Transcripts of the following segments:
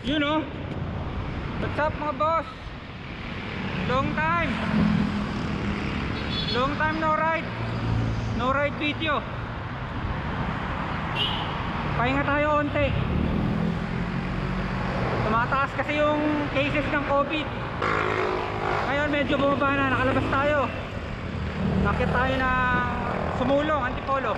You know, what's up mga boss? Long time no ride. No ride video. Pahinga tayo onte. Tumataas kasi yung cases ng COVID. Ngayon medyo bumaba na, nakalabas tayo. Nakit tayo ng Sumulong, Antipolo.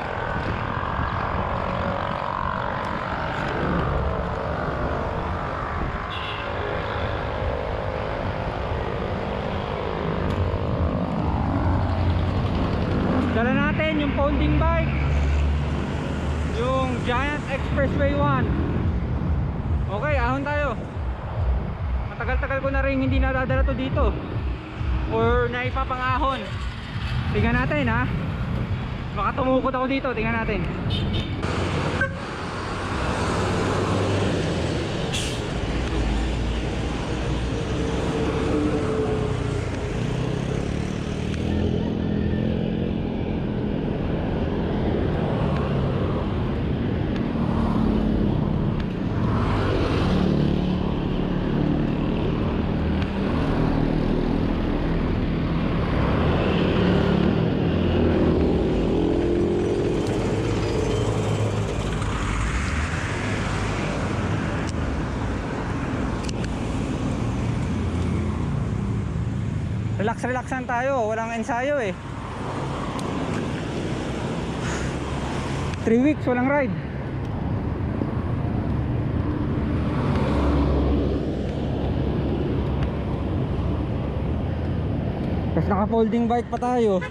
Dala natin yung pounding bike, yung Giant Expressway 1. Okay, ahon tayo. Matagal-tagal ko na rin hindi nadadala to dito or naipapang-ahon. Tingnan natin ha, baka tumukot ako dito. Tingnan natin. Relax-relaxan tayo, walang ensayo eh. 3 weeks walang ride. Tapos naka-folding bike pa tayo.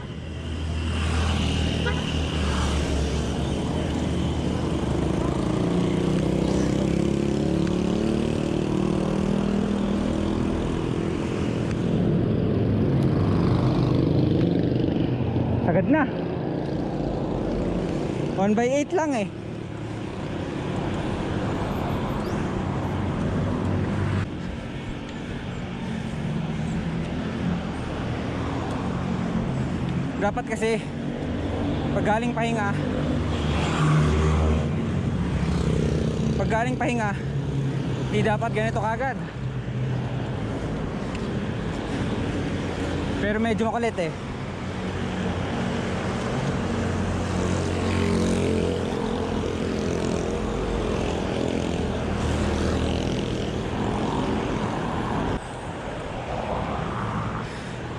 Agad na 1/8 lang eh. Dapat kasi pag galing pahinga di dapat ganito kagad. Pero medyo makulit eh.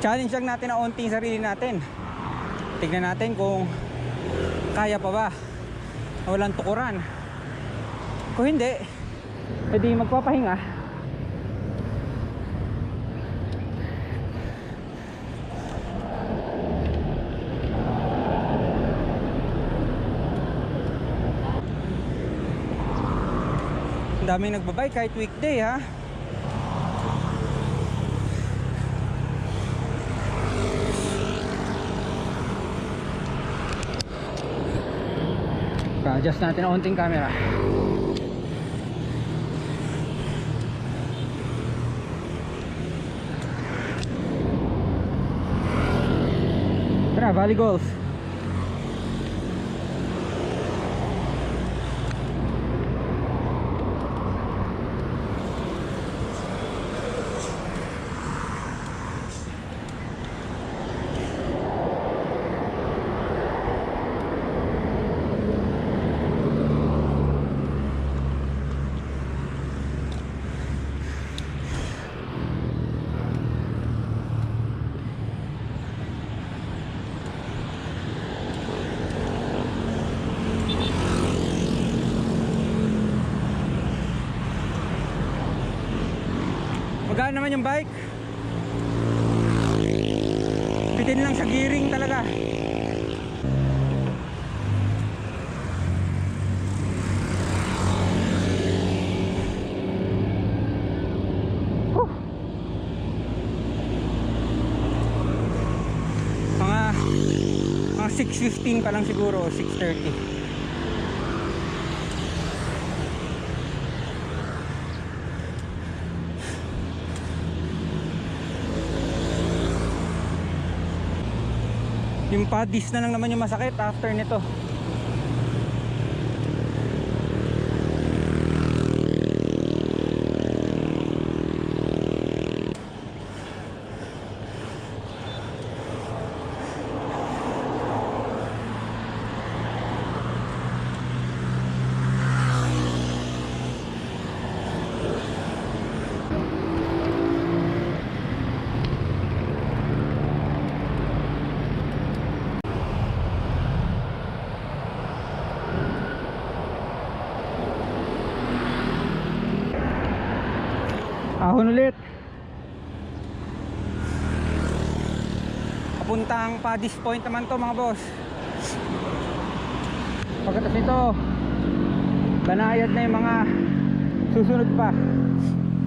Challenge lang natin na onting sarili natin. Tignan natin kung kaya pa ba na walang tukuran. Kung hindi, edi magpapahinga. Ang daming nagbabike kahit weekday ha. Adjust natin ang onting camera. Tara, Valley Golf. Magaan naman yung bike. Bitin lang sa gearing talaga. Mga 6:15 pa lang siguro, 6:30. Yung padis na lang naman yung masakit after nito. Ahon ulit. Papuntang Paddy's Point naman to mga boss. Pagkatapos nito, banayad na yung mga susunod pa.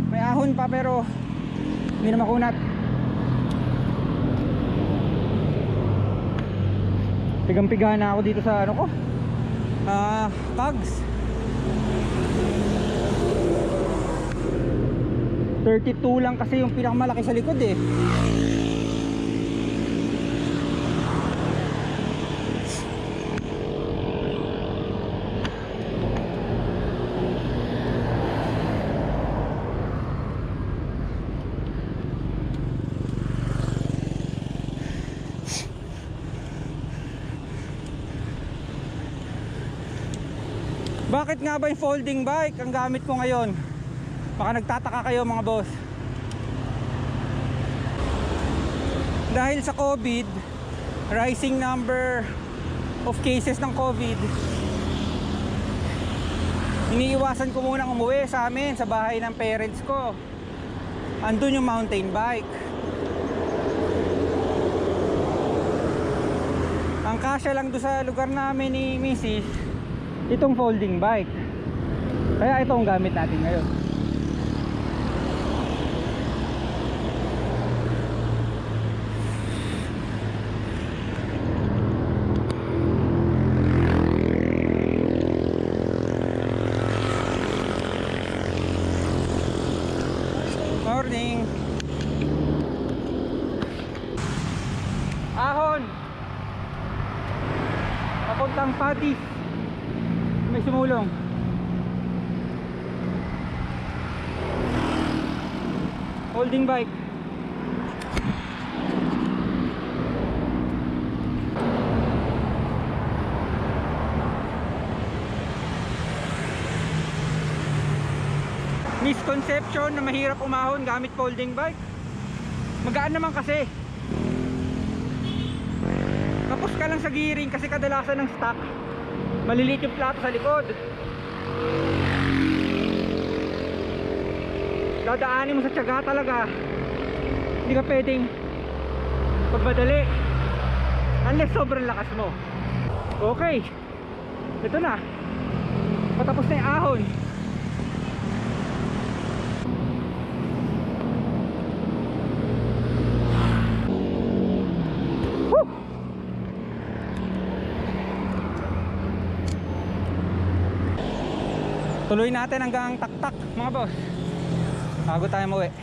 May ahon pa pero hindi na makunat. Pigang-piga na ako dito sa ano ko, cogs. 32 lang kasi yung pinakamalaki sa likod eh. Bakit nga ba yung folding bike ang gamit ko ngayon? Baka nagtataka kayo mga boss. Dahil sa COVID, rising number of cases ng COVID, iniiwasan ko munang umuwi sa amin, sa bahay ng parents ko. Andun yung mountain bike. Ang kasya lang doon sa lugar namin ni Mrs. itong folding bike. Kaya ito ang gamit natin ngayon. Morning. Ahon. Papuntang Paddy's. May sumulong. Holding bike. Misconception na mahirap umahon gamit folding bike. Magaan naman kasi. Kapos ka lang sa gearing kasi kadalasan ng stock maliliit yung plato sa likod. Dadaanin mo sa tiyaga talaga. Hindi ka pwedeng pagmadali unless sobrang lakas mo. Okay, ito na, patapos na yung ahon. Tuloy natin hanggang taktak mga boss. Bago tayo mauwi,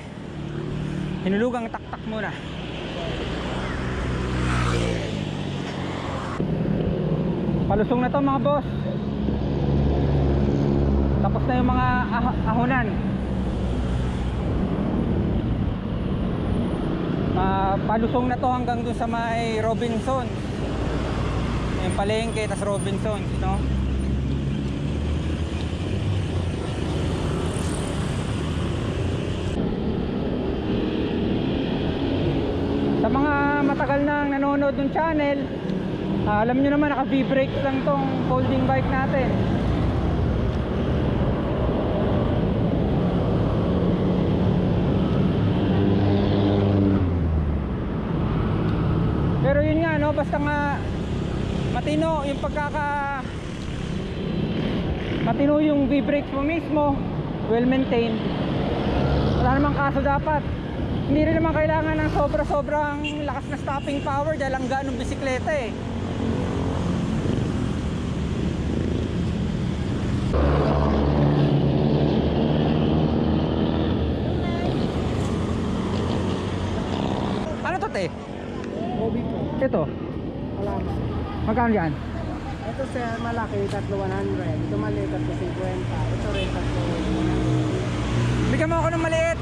hinulugang taktak muna. Palusong na to mga boss. Tapos na yung mga ahonan. Palusong na to hanggang dun sa may Robinson. Yung palengke tas Robinson, no? Sa mga matagal nang nanonood ng channel, alam nyo naman naka V-brake lang tong folding bike natin. Pero yun nga no, basta nga matino yung matino yung V-brakes mo mismo, well maintained, wala namang kaso dapat. Hindi rin naman kailangan ng sobrang lakas na stopping power dahil ang gaan ng bisikleta eh. Ano to te? Obi po. Ito? Wala mo. Magkano yan? Ito sir, malaki, 3,100. Ito maliit, 350. Ito rin, 3,100. Bigyan mo ako ng maliit.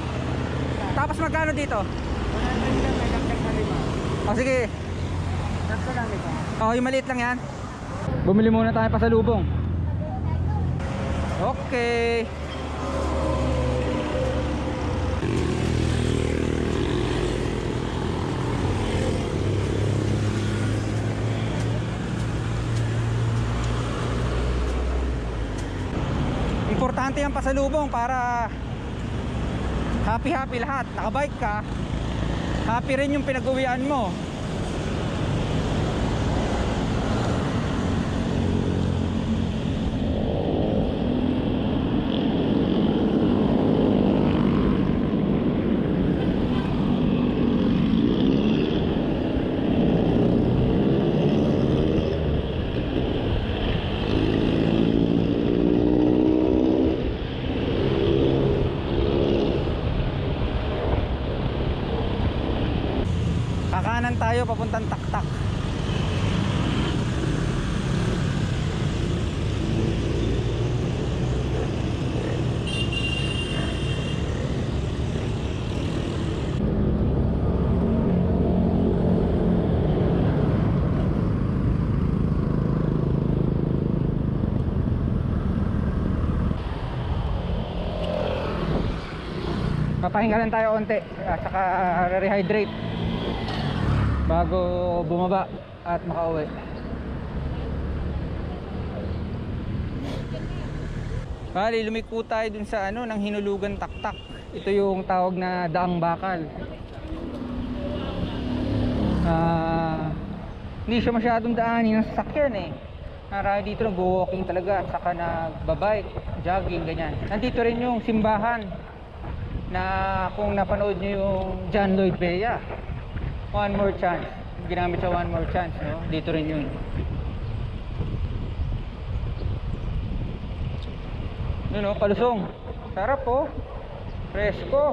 Tapos magkano dito? 100 lang, may dagdag na 5. O sige. Tatlo lang ito. O yung maliit lang yan. Bumili muna tayo pa sa lubong. Okay. Importante yung pasalubong para Happy happy lahat. Nakabike ka, happy rin yung pinag-uwian mo. Kakanan tayo papuntang Taktak. Papahinga lang tayo onte at saka rehydrate bago bumaba at makauwi. Bali, lumiko tayo dun sa ano, ng hinulugan Taktak. Ito yung tawag na Daang Bakal. Hindi siya masyadong daanin ng sasakyan eh. Marami dito nag-walking talaga at saka nagbabike, jogging, ganyan. Nandito rin yung simbahan na kung napanood nyo yung John Lloyd Bea, One More Chance, ginamit sa One More Chance, no? Dito rin yun. Yun o, palusong. Sarap po, presko.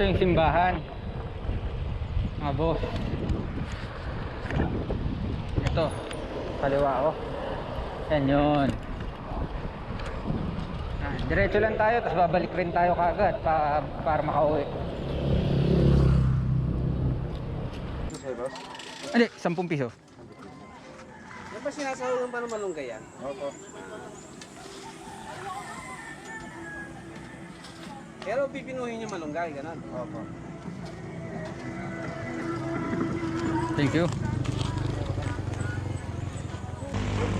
Ito yung simbahan, mga boss. Ito, kaliwa ko. Yan yun. Diretso lang tayo, tapos babalik rin tayo kagad para makauwi. Hindi, 10 piso. Yan ba sinasahuran pa ng malunggay yan? Opo. Pero pipinuhin yung malunggay, ganun. Opo. Thank you.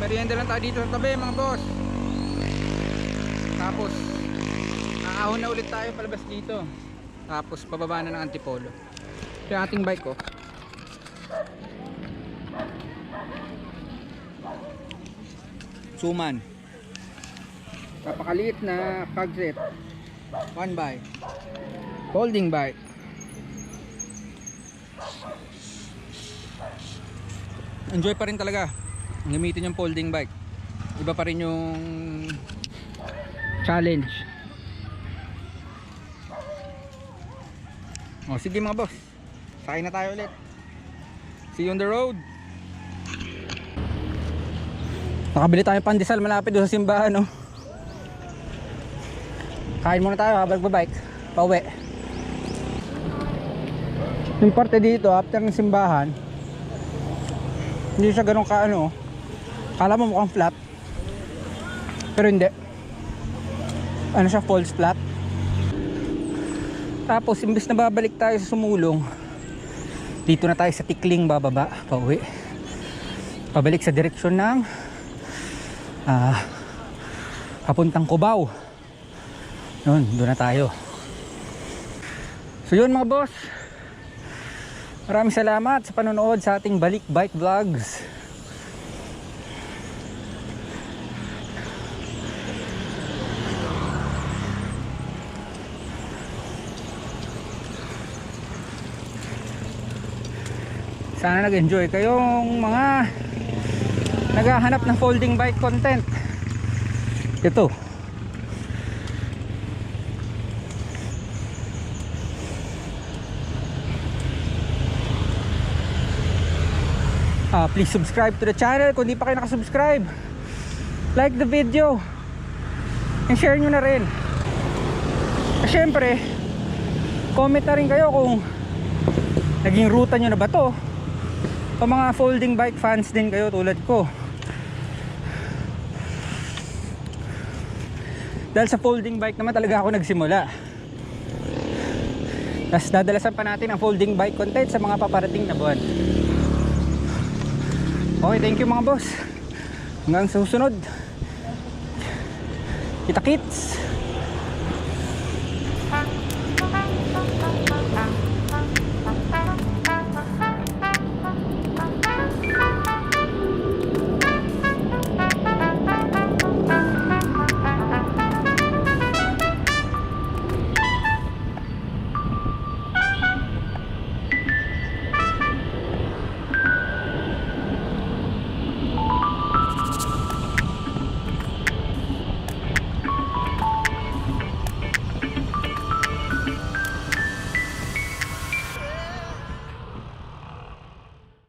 Merienda lang tayo dito sa tabi, mga boss. Tapos aahon na ulit tayo palabas dito. Tapos pababa na ng Antipolo. Ito yung ating bike ko. Suman. Napakaliit na pag set. One bike. Folding bike. Enjoy pa rin talaga gamitin yung folding bike. Iba pa rin yung challenge. O sige mga boss, sakay na tayo ulit. See you on the road. Nakabili tayo pandesal malapit doon sa simbahan, no? Kain muna tayo habang nagbabike pauwi. Yung parte dito after ng simbahan, hindi siya ganun ka ano. Kala mo mukhang flat, pero hindi. Ano siya, false flat. Tapos imbes na babalik tayo sa Sumulong, dito na tayo sa Tikling bababa pauwi. Pabalik sa direksyon ng papuntang Cubao. Yun, doon na tayo. So yun mga boss, maraming salamat sa panonood sa ating Balik Bike Vlogs. Sana nag-enjoy kayong mga naghahanap ng folding bike content. Ito, please subscribe to the channel kung di pa kayo nakasubscribe. Like the video share nyo na rin. Siyempre, comment na rin kayo kung naging ruta nyo na ba to, o mga folding bike fans din kayo tulad ko. Dahil sa folding bike naman talaga ako nagsimula. Tapos dadalasan pa natin ang folding bike content sa mga paparating na buwan. Okay, thank you mga boss. Hanggang sa susunod. Kita kits.